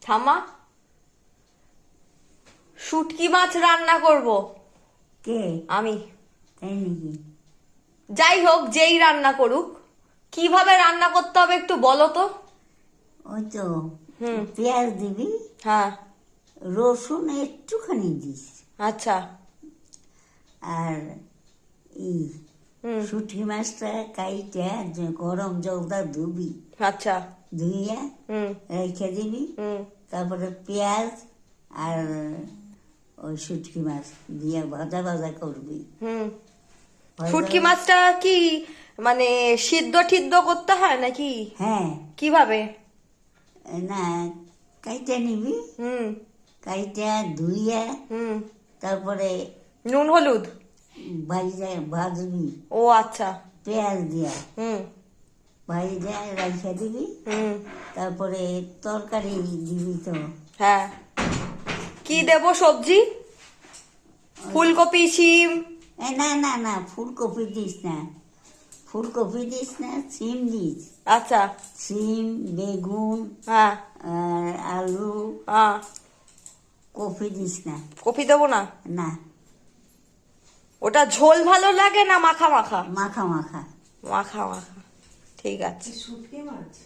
থামা। শুটকি মাছ রান্না করব। কে? আমি। তাই নাকি? যাই হোক, যেই রান্না করুক, কিভাবে রান্না করতে হবে একটু বলো তো। ওই তো হুম। পেঁয়াজ দিবি, হ্যাঁ। রসুন একটুখানি দিস, আচ্ছা। আর এই হুম। শুটকি মাছটা কাইটা গরম জলটা ধুবি, আচ্ছা। ধুইয়া হুম। রেখে দিবি। হুম। তারপরে পেঁয়াজ আর ওই শুটকি মাছ দিয়ে ভাজা ভাজা করবি। হুম। ভাজা শুটকি ভাজা- মাছটা কি মানে সিদ্ধ ঠিদ্ধ করতে হয় নাকি? হ্যাঁ, কিভাবে? না, কাইটা নিবি, হুম। কাইটা ধুইয়া হুম। তারপরে নুন হলুদ। ভাজবি ও আচ্ছা। পেঁয়াজ দিয়া, হুম। ভাজা রাইখা দিবি। হুম। তারপরে তরকারি দিবি তো। হ্যাঁ। কি দেব সবজি? ফুলকপি, শিম? না না না, ফুলকপি দিস না, ফুলকপি দিস না, সিম দিস। আচ্ছা। সিম, বেগুন, হ্যাঁ। আর আলু, হ্যাঁ। কপি দিস না। কপি দেবো না? না, ওটা ঝোল ভালো লাগে না মাখা মাখা? মাখা মাখা। মাখা মাখা। ঠিক আছে। শুটকি মাছ